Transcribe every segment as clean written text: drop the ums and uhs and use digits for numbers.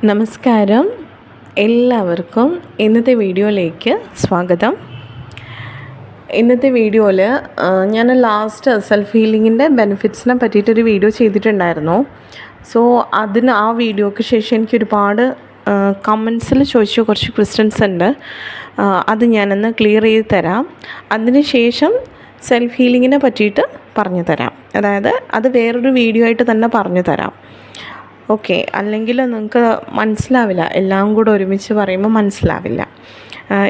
നമസ്കാരം, എല്ലാവർക്കും ഇന്നത്തെ വീഡിയോയിലേക്ക് സ്വാഗതം. ഇന്നത്തെ വീഡിയോയിൽ ഞാൻ ലാസ്റ്റ് സെൽഫ് ഹീലിങ്ങിൻ്റെ ബെനിഫിറ്റ്സിനെ പറ്റിയിട്ടൊരു വീഡിയോ ചെയ്തിട്ടുണ്ടായിരുന്നു. സോ ആ വീഡിയോയ്ക്ക് ശേഷം എനിക്ക് ഒരുപാട് കമൻസിൽ ചോദിച്ച കുറച്ച് ക്വസ്റ്റ്യൻസ് ഉണ്ട്. അത് ഞാനൊന്ന് ക്ലിയർ ചെയ്ത് തരാം. അതിനുശേഷം സെൽഫ് ഹീലിങ്ങിനെ പറ്റിയിട്ട് പറഞ്ഞു തരാം. അതായത് അത് വേറൊരു വീഡിയോ ആയിട്ട് തന്നെ പറഞ്ഞു തരാം. ഓക്കെ, അല്ലെങ്കിൽ നിങ്ങൾക്ക് മനസ്സിലാവില്ല, എല്ലാം കൂടെ ഒരുമിച്ച് പറയുമ്പോൾ മനസ്സിലാവില്ല.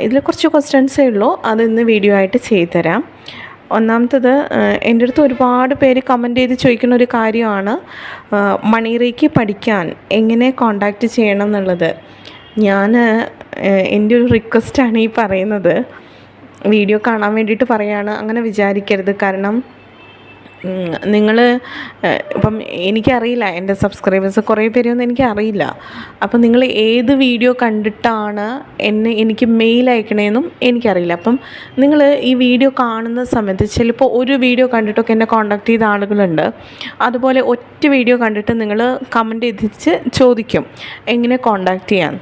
ഇതിൽ കുറച്ച് ക്വസ്റ്റ്യൻസേ ഉള്ളൂ, അത് ഇന്ന് വീഡിയോ ആയിട്ട് ചെയ്തു തരാം. ഒന്നാമത്തത്, എൻ്റെ അടുത്ത് ഒരുപാട് പേര് കമൻറ്റ് ചെയ്ത് ചോദിക്കുന്ന ഒരു കാര്യമാണ് മണിറേക്ക് പഠിക്കാൻ എങ്ങനെ കോണ്ടാക്റ്റ് ചെയ്യണം എന്നുള്ളത്. എൻ്റെ ഒരു റിക്വസ്റ്റാണ് ഈ പറയുന്നത്. വീഡിയോ കാണാൻ വേണ്ടിയിട്ട് പറയുകയാണ്, അങ്ങനെ വിചാരിക്കരുത്. കാരണം നിങ്ങൾ ഇപ്പം എനിക്കറിയില്ല, എൻ്റെ സബ്സ്ക്രൈബേഴ്സ് കുറേ പേരൊന്നും എനിക്കറിയില്ല. അപ്പം നിങ്ങൾ ഏത് വീഡിയോ കണ്ടിട്ടാണ് എനിക്ക് മെയിൽ അയക്കണേന്നും എനിക്കറിയില്ല. അപ്പം നിങ്ങൾ ഈ വീഡിയോ കാണുന്ന സമയത്ത് ചിലപ്പോൾ ഒരു വീഡിയോ കണ്ടിട്ടൊക്കെ എന്നെ കോണ്ടാക്ട് ചെയ്ത ആളുകളുണ്ട്. അതുപോലെ ഒറ്റ വീഡിയോ കണ്ടിട്ട് നിങ്ങൾ കമൻറ്റ് ചെയ്തിച്ച് ചോദിക്കും എങ്ങനെ കോണ്ടാക്ട് ചെയ്യാൻ.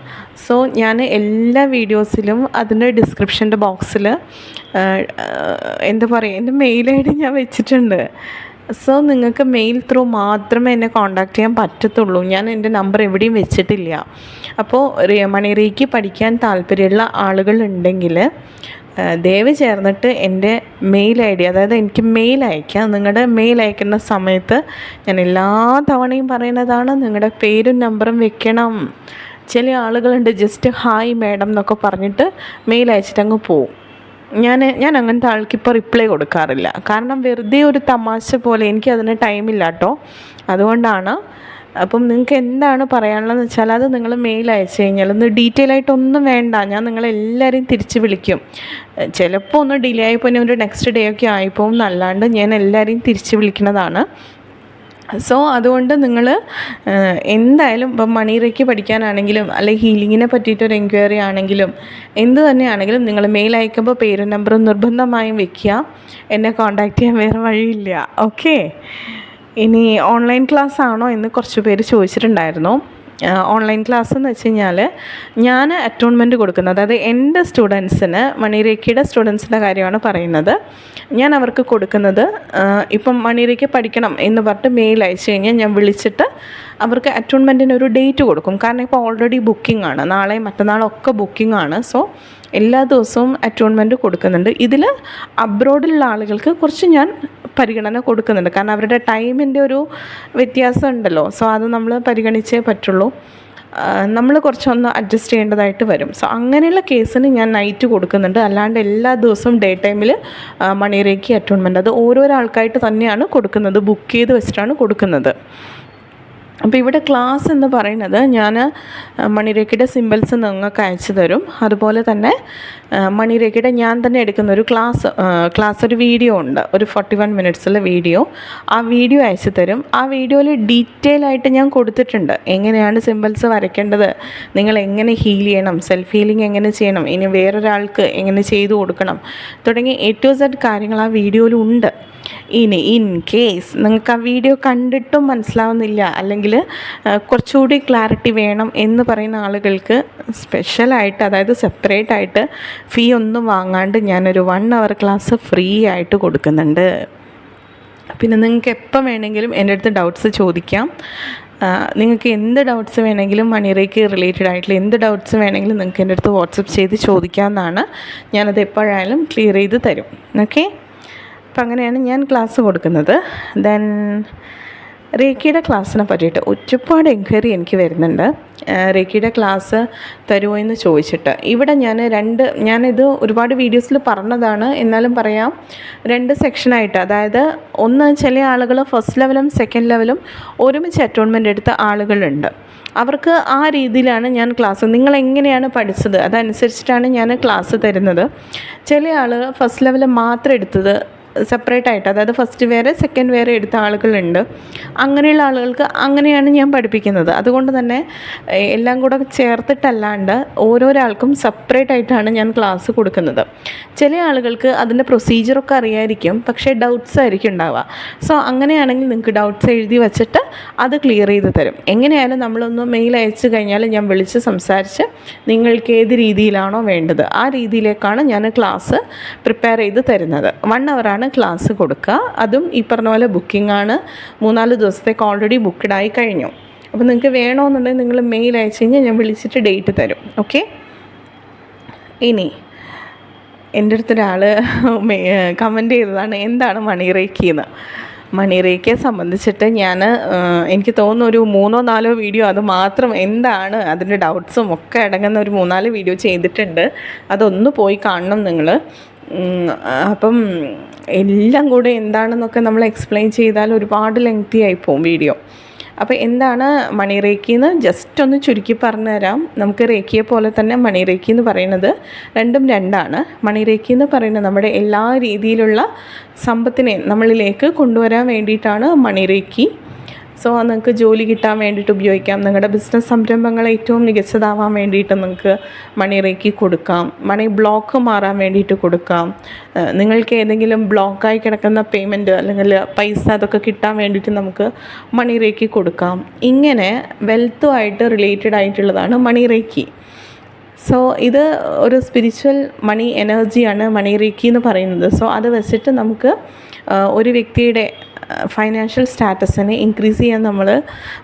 സോ ഞാൻ എല്ലാ വീഡിയോസിലും അതിൻ്റെ ഡിസ്ക്രിപ്ഷൻ്റെ ബോക്സിൽ എൻ്റെ മെയിൽ ഐ ഡി ഞാൻ വെച്ചിട്ടുണ്ട്. സോ നിങ്ങൾക്ക് മെയിൽ ത്രൂ മാത്രമേ എന്നെ കോണ്ടാക്ട് ചെയ്യാൻ പറ്റത്തുള്ളൂ. ഞാൻ എൻ്റെ നമ്പർ എവിടെയും വെച്ചിട്ടില്ല. അപ്പോൾ മണിറേക്ക് പഠിക്കാൻ താല്പര്യമുള്ള ആളുകളുണ്ടെങ്കിൽ ദയവ് ചേർന്നിട്ട് എൻ്റെ മെയിൽ ഐ ഡി, അതായത് എനിക്ക് മെയിൽ അയക്കാം. നിങ്ങളുടെ മെയിൽ അയക്കുന്ന സമയത്ത് ഞാൻ എല്ലാ തവണയും പറയുന്നതാണ്, നിങ്ങളുടെ പേരും നമ്പറും വെക്കണം. ചില ആളുകളുണ്ട് ജസ്റ്റ് ഹായ് മാഡം എന്നൊക്കെ പറഞ്ഞിട്ട് മെയിൽ അയച്ചിട്ട് അങ്ങ് പോവും. ഞാൻ അങ്ങനത്തെ ആൾക്കിപ്പോൾ റിപ്ലൈ കൊടുക്കാറില്ല. കാരണം വെറുതെ ഒരു തമാശ പോലെ, എനിക്കതിന് ടൈമില്ല കേട്ടോ. അതുകൊണ്ടാണ്. അപ്പം നിങ്ങൾക്ക് എന്താണ് പറയാനുള്ളതെന്ന് വെച്ചാൽ അത് നിങ്ങൾ മെയിൽ അയച്ചു കഴിഞ്ഞാൽ ഒന്ന് ഡീറ്റെയിൽ ആയിട്ടൊന്നും വേണ്ട, ഞാൻ നിങ്ങളെല്ലാവരെയും തിരിച്ച് വിളിക്കും. ചിലപ്പോൾ ഒന്ന് ഡിലേ ആയിപ്പോൾ ഒരു നെക്സ്റ്റ് ഡേ ഒക്കെ ആയിപ്പോവും എന്നല്ലാണ്ട് ഞാൻ എല്ലാവരെയും തിരിച്ച് വിളിക്കുന്നതാണ്. സോ അതുകൊണ്ട് നിങ്ങൾ എന്തായാലും ഇപ്പം മണിറേക്ക് പഠിക്കാനാണെങ്കിലും അല്ലെങ്കിൽ ഹീലിങ്ങിനെ പറ്റിയിട്ടൊരു എൻക്വയറി ആണെങ്കിലും എന്ത് തന്നെയാണെങ്കിലും നിങ്ങൾ മെയിൽ അയക്കുമ്പോൾ പേരും നമ്പറും നിർബന്ധമായും വെക്കുക. എന്നെ കോണ്ടാക്ട് ചെയ്യാൻ വേറെ വഴിയില്ല. ഓക്കെ, ഇനി ഓൺലൈൻ ക്ലാസ് ആണോ എന്ന് കുറച്ച് പേര് ചോദിച്ചിട്ടുണ്ടായിരുന്നു. ഓൺലൈൻ ക്ലാസ് എന്ന് വെച്ച് കഴിഞ്ഞാൽ ഞാൻ അറ്റോൺമെൻറ്റ് കൊടുക്കുന്നത്, അതായത് എൻ്റെ സ്റ്റുഡൻസിന്, മണിറേക്കിയുടെ സ്റ്റുഡൻസിൻ്റെ കാര്യമാണ് പറയുന്നത്. ഞാൻ അവർക്ക് കൊടുക്കുന്നത്, ഇപ്പം മണിറേക്ക് പഠിക്കണം എന്ന് പറഞ്ഞിട്ട് മെയിൽ അയച്ചു കഴിഞ്ഞാൽ ഞാൻ വിളിച്ചിട്ട് അവർക്ക് അറ്റോൺമെൻറ്റിന് ഒരു ഡേറ്റ് കൊടുക്കും. കാരണം ഇപ്പോൾ ഓൾറെഡി ബുക്കിംഗ് ആണ്, നാളെയും മറ്റന്നാളൊക്കെ ബുക്കിംഗ് ആണ്. സോ എല്ലാ ദിവസവും അറ്റോൺമെൻറ്റ് കൊടുക്കുന്നുണ്ട്. ഇതിൽ അബ്രോഡിലുള്ള ആളുകൾക്ക് കുറച്ച് ഞാൻ പരിഗണന കൊടുക്കുന്നുണ്ട്. കാരണം അവരുടെ ടൈമിൻ്റെ ഒരു വ്യത്യാസം ഉണ്ടല്ലോ. സോ അത് നമ്മൾ പരിഗണിച്ചേ പറ്റുള്ളൂ. നമ്മൾ കുറച്ചൊന്ന് അഡ്ജസ്റ്റ് ചെയ്യേണ്ടതായിട്ട് വരും. സോ അങ്ങനെയുള്ള കേസിന് ഞാൻ നൈറ്റ് കൊടുക്കുന്നുണ്ട്. അല്ലാണ്ട് എല്ലാ ദിവസവും ഡേ ടൈമിൽ മണിറേക്ക് അറ്റോൺമെൻറ്റ് അത് ഓരോരോ ആൾക്കായിട്ട് തന്നെയാണ് കൊടുക്കുന്നത്, ബുക്ക് ചെയ്ത് വെച്ചിട്ടാണ് കൊടുക്കുന്നത്. അപ്പോൾ ഇവിടെ ക്ലാസ് എന്ന് പറയുന്നത് ഞാൻ മണിരേഖയുടെ സിമ്പിൾസ് നിങ്ങൾക്ക് അയച്ചു തരും. അതുപോലെ തന്നെ മണിരേഖയുടെ ഞാൻ തന്നെ എടുക്കുന്ന ഒരു ക്ലാസ് ഒരു വീഡിയോ ഉണ്ട്, ഒരു 41 മിനിറ്റ്സുള്ള വീഡിയോ. ആ വീഡിയോ അയച്ചു തരും. ആ വീഡിയോയിൽ ഡീറ്റെയിൽ ആയിട്ട് ഞാൻ കൊടുത്തിട്ടുണ്ട് എങ്ങനെയാണ് സിമ്പിൾസ് വരയ്ക്കേണ്ടത്, നിങ്ങൾ എങ്ങനെ ഹീൽ ചെയ്യണം, സെൽഫ് ഹീലിംഗ് എങ്ങനെ ചെയ്യണം, ഇനി വേറൊരാൾക്ക് എങ്ങനെ ചെയ്തു കൊടുക്കണം തുടങ്ങി A to Z കാര്യങ്ങൾ ആ വീഡിയോയിലുണ്ട്. ഇനി ഇൻ കേസ് നിങ്ങൾക്ക് ആ വീഡിയോ കണ്ടിട്ടും മനസ്സിലാവുന്നില്ല, അല്ലെങ്കിൽ കുറച്ചുകൂടി ക്ലാരിറ്റി വേണം എന്ന് പറയുന്ന ആളുകൾക്ക് സ്പെഷ്യലായിട്ട്, അതായത് സെപ്പറേറ്റ് ആയിട്ട് ഫീ ഒന്നും വാങ്ങാണ്ട് ഞാനൊരു 1 hour ക്ലാസ് ഫ്രീ ആയിട്ട് കൊടുക്കുന്നുണ്ട്. പിന്നെ നിങ്ങൾക്ക് എപ്പോൾ വേണമെങ്കിലും എൻ്റെ അടുത്ത് ഡൗട്ട്സ് ചോദിക്കാം. നിങ്ങൾക്ക് എന്ത് ഡൗട്ട്സ് വേണമെങ്കിലും, മണിറേക്ക് റിലേറ്റഡ് ആയിട്ടുള്ള എന്ത് ഡൗട്ട്സ് വേണമെങ്കിലും നിങ്ങൾക്ക് എൻ്റെ അടുത്ത് വാട്സപ്പ് ചെയ്ത് ചോദിക്കാവുന്നതാണ്. ഞാനത് എപ്പോഴായാലും ക്ലിയർ ചെയ്ത് തരും. ഓക്കെ, അപ്പം അങ്ങനെയാണ് ഞാൻ ക്ലാസ് കൊടുക്കുന്നത്. ദെൻ റേക്കിയുടെ ക്ലാസ്സിനെ പറ്റിയിട്ട് ഒരുപാട് എനിക്ക് വരുന്നുണ്ട്. റേക്കിയുടെ ക്ലാസ് തരുമോ എന്ന് ചോദിച്ചിട്ട്. ഇവിടെ ഞാനിത് ഒരുപാട് വീഡിയോസിൽ പറഞ്ഞതാണ്, എന്നാലും പറയാം. 2 സെക്ഷനായിട്ട്, അതായത് ഒന്ന്, ചില ആളുകൾ ഫസ്റ്റ് ലെവലും സെക്കൻഡ് ലെവലും ഒരുമിച്ച് അറ്റോൺമെൻ്റ് എടുത്ത ആളുകളുണ്ട്. അവർക്ക് ആ രീതിയിലാണ് ഞാൻ ക്ലാസ്, നിങ്ങൾ എങ്ങനെയാണ് പഠിച്ചത് അതനുസരിച്ചിട്ടാണ് ഞാൻ ക്ലാസ് തരുന്നത്. ചില ആളുകൾ ഫസ്റ്റ് ലെവൽ മാത്രം എടുത്തത് സെപ്പറേറ്റ് ആയിട്ട്, അതായത് ഫസ്റ്റ് വെയർ സെക്കൻഡ് വെയർ എടുത്ത ആളുകളുണ്ട്. അങ്ങനെയുള്ള ആളുകൾക്ക് അങ്ങനെയാണ് ഞാൻ പഠിപ്പിക്കുന്നത്. അതുകൊണ്ട് തന്നെ എല്ലാം കൂടെ ചേർത്തിട്ടല്ലാണ്ട് ഓരോരാൾക്കും സെപ്പറേറ്റ് ആയിട്ടാണ് ഞാൻ ക്ലാസ് കൊടുക്കുന്നത്. ചില ആളുകൾക്ക് അതിൻ്റെ പ്രൊസീജിയറൊക്കെ അറിയായിരിക്കും, പക്ഷേ ഡൗട്ട്സ് ആയിരിക്കും ഉണ്ടാവുക. സോ അങ്ങനെയാണെങ്കിൽ നിങ്ങൾക്ക് ഡൗട്ട്സ് എഴുതി വച്ചിട്ട് അത് ക്ലിയർ ചെയ്ത് തരും. എങ്ങനെയായാലും നമ്മളൊന്ന് മെയിൽ അയച്ചു കഴിഞ്ഞാൽ ഞാൻ വിളിച്ച് സംസാരിച്ച് നിങ്ങൾക്ക് ഏത് രീതിയിലാണോ വേണ്ടത് ആ രീതിയിലേക്കാണ് ഞാൻ ക്ലാസ് പ്രിപ്പയർ ചെയ്ത് തരുന്നത്. 1 hour ക്ലാസ് കൊടുക്കുക. അതും ഈ പറഞ്ഞ പോലെ ബുക്കിംഗ് ആണ്. 3-4 ദിവസത്തേക്ക് ഓൾറെഡി ബുക്ക്ഡ് ആയി കഴിഞ്ഞു. അപ്പോൾ നിങ്ങൾക്ക് വേണമെന്നുണ്ടെങ്കിൽ നിങ്ങൾ മെയിൽ അയച്ചു കഴിഞ്ഞാൽ ഞാൻ വിളിച്ചിട്ട് ഡേറ്റ് തരും. ഓക്കെ. ഇനി എൻ്റെ അടുത്തൊരാൾ കമൻറ്റ് ചെയ്തതാണ് എന്താണ് മണി റേക്കി എന്ന്. മണി റേക്കിയെ സംബന്ധിച്ചിട്ട് എനിക്ക് തോന്നുന്നു ഒരു 3-4 വീഡിയോ അത് മാത്രം എന്താണ് അതിൻ്റെ ഡൗട്ട്സും ഒക്കെ അടങ്ങുന്ന ഒരു 3-4 വീഡിയോ ചെയ്തിട്ടുണ്ട്. അതൊന്ന് പോയി കാണണം നിങ്ങൾ. അപ്പം എല്ലാം കൂടെ എന്താണെന്നൊക്കെ നമ്മൾ എക്സ്പ്ലെയിൻ ചെയ്താൽ ഒരുപാട് ലെങ്തി ആയിപ്പോവും വീഡിയോ. അപ്പോൾ എന്താണ് മണി റേക്കി എന്ന് ജസ്റ്റ് ഒന്ന് ചുരുക്കി പറഞ്ഞു തരാം. നമുക്ക് റേക്കിയെ പോലെ തന്നെ മണി റേക്കി എന്ന് പറയുന്നത് രണ്ടും രണ്ടാണ്. മണി റേക്കി എന്ന് പറയുന്നത് നമ്മുടെ എല്ലാ രീതിയിലുള്ള സമ്പത്തിനെ നമ്മളിലേക്ക് കൊണ്ടുവരാൻ വേണ്ടിയിട്ടാണ് മണി റേക്കി. സോ നിങ്ങൾക്ക് ജോലി കിട്ടാൻ വേണ്ടിയിട്ട് ഉപയോഗിക്കാം. നിങ്ങളുടെ ബിസിനസ് സംരംഭങ്ങൾ ഏറ്റവും മികച്ചതാവാൻ വേണ്ടിയിട്ട് നിങ്ങൾക്ക് മണി റേക്കി കൊടുക്കാം. മണി ബ്ലോക്ക് മാറാൻ വേണ്ടിയിട്ട് കൊടുക്കാം. നിങ്ങൾക്ക് ഏതെങ്കിലും ബ്ലോക്കായി കിടക്കുന്ന പേയ്മെൻറ്റ് അല്ലെങ്കിൽ പൈസ അതൊക്കെ കിട്ടാൻ വേണ്ടിയിട്ട് നമുക്ക് മണി റേക്കി കൊടുക്കാം. ഇങ്ങനെ വെൽത്തുമായിട്ട് റിലേറ്റഡ് ആയിട്ടുള്ളതാണ് മണി റേക്കി. സോ ഇത് ഒരു സ്പിരിച്വൽ മണി എനർജിയാണ് മണി റേക്കി എന്ന് പറയുന്നത്. സോ അത് വെച്ചിട്ട് നമുക്ക് ഒരു വ്യക്തിയുടെ ഫൈനാൻഷ്യൽ സ്റ്റാറ്റസിനെ ഇൻക്രീസ് ചെയ്യാൻ നമ്മൾ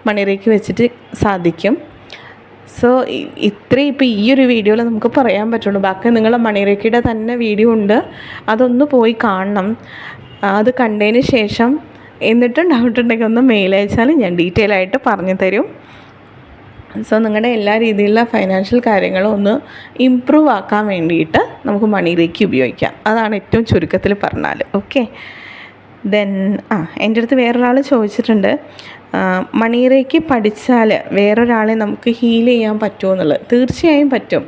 മണി റേക്കി വെച്ചിട്ട് സാധിക്കും. സോ ഇത്രയും ഇപ്പോൾ ഈ ഒരു വീഡിയോയിൽ നമുക്ക് പറയാൻ പറ്റുള്ളൂ. ബാക്കി നിങ്ങൾ മണി റേക്കിയുടെ തന്നെ വീഡിയോ ഉണ്ട്, അതൊന്ന് പോയി കാണണം. അത് കണ്ടതിന് ശേഷം എന്നിട്ടും ഡൗട്ട് ഉണ്ടെങ്കിൽ ഒന്ന് മെയിൽ അയച്ചാൽ ഞാൻ ഡീറ്റെയിൽ ആയിട്ട് പറഞ്ഞു തരും. സോ നിങ്ങളുടെ എല്ലാ രീതിയിലുള്ള ഫൈനാൻഷ്യൽ കാര്യങ്ങളും ഒന്ന് ഇമ്പ്രൂവ് ആക്കാൻ വേണ്ടിയിട്ട് നമുക്ക് മണി റേക്കി ഉപയോഗിക്കാം. അതാണ് ഏറ്റവും ചുരുക്കത്തിൽ പറഞ്ഞാൽ. ഓക്കെ. ദെൻ എൻ്റെ അടുത്ത് വേറൊരാൾ ചോദിച്ചിട്ടുണ്ട് മണി റേക്കി പഠിച്ചാൽ വേറൊരാളെ നമുക്ക് ഹീൽ ചെയ്യാൻ പറ്റുമോ എന്നുള്ളത്. തീർച്ചയായും പറ്റും.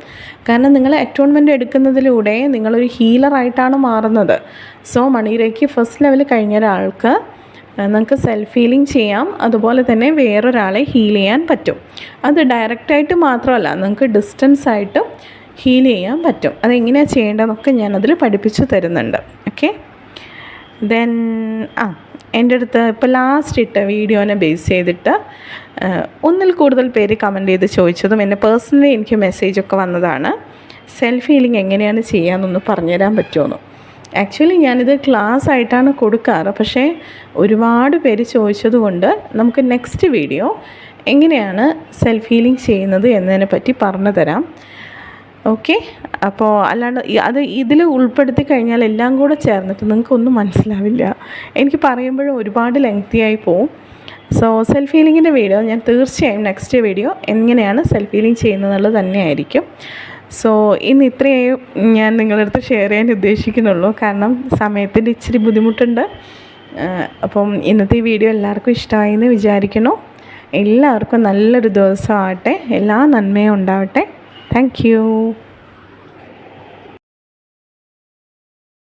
കാരണം നിങ്ങൾ അറ്റോൺമെൻറ്റ് എടുക്കുന്നതിലൂടെ നിങ്ങളൊരു ഹീലറായിട്ടാണ് മാറുന്നത്. So money reiki first level കഴിഞ്ഞ ഒരാൾക്ക് നമുക്ക് സെൽഫ് ഹീലിംഗ് ചെയ്യാം. അതുപോലെ തന്നെ വേറൊരാളെ ഹീൽ ചെയ്യാൻ പറ്റും. അത് ഡയറക്റ്റായിട്ട് മാത്രമല്ല, നിങ്ങൾക്ക് ഡിസ്റ്റൻസ് ആയിട്ട് ഹീൽ ചെയ്യാൻ പറ്റും. അതെങ്ങനെയാണ് ചെയ്യേണ്ടതെന്നൊക്കെ ഞാനതിൽ പഠിപ്പിച്ച് തരുന്നുണ്ട്. ഓക്കെ. ദെൻ എൻ്റെ അടുത്ത് ഇപ്പോൾ ലാസ്റ്റ് ഇട്ട വീഡിയോനെ ബേസ് ചെയ്തിട്ട് ഒന്നിൽ കൂടുതൽ പേര് കമൻറ്റ് ചെയ്ത് ചോദിച്ചതും എന്നെ പേഴ്സണലി എനിക്ക് മെസ്സേജൊക്കെ വന്നതാണ്. സെൽഫ് ഹീലിംഗ് എങ്ങനെയാണ് ചെയ്യാമെന്നൊന്ന് പറഞ്ഞുതരാൻ പറ്റുമോ. ആക്ച്വലി ഞാനിത് ക്ലാസ് ആയിട്ടാണ് കൊടുക്കാറ്, പക്ഷേ ഒരുപാട് പേര് ചോദിച്ചതുകൊണ്ട് നമുക്ക് നെക്സ്റ്റ് വീഡിയോ എങ്ങനെയാണ് സെൽഫ് ഹീലിംഗ് ചെയ്യുന്നത് എന്നതിനെ പറ്റി പറഞ്ഞു തരാം. ഓക്കെ. അപ്പോൾ അല്ലാണ്ട് അത് ഇതിൽ ഉൾപ്പെടുത്തി കഴിഞ്ഞാൽ എല്ലാം കൂടെ ചേർന്നിട്ട് നിങ്ങൾക്കൊന്നും മനസ്സിലാവില്ല. എനിക്ക് പറയുമ്പോഴും ഒരുപാട് ലെങ്തി ആയി പോവും. സോ സെൽഫ് ഹീലിങ്ങിൻ്റെ വീഡിയോ ഞാൻ തീർച്ചയായും നെക്സ്റ്റ് വീഡിയോ എങ്ങനെയാണ് സെൽഫ് ഹീലിംഗ് ചെയ്യുന്നതെന്നുള്ളത് തന്നെയായിരിക്കും. സോ ഇന്ന് ഇത്രയും ഞാൻ നിങ്ങളുടെ അടുത്ത് ഷെയർ ചെയ്യാൻ ഉദ്ദേശിക്കുന്നുള്ളൂ. കാരണം സമയത്തിൻ്റെ ഇച്ചിരി ബുദ്ധിമുട്ടുണ്ട്. അപ്പം ഇന്നത്തെ വീഡിയോ എല്ലാവർക്കും ഇഷ്ടമായി എന്ന് വിചാരിക്കുന്നു. എല്ലാവർക്കും നല്ലൊരു ദിവസമാകട്ടെ. എല്ലാ നന്മയും ഉണ്ടാവട്ടെ. Thank you.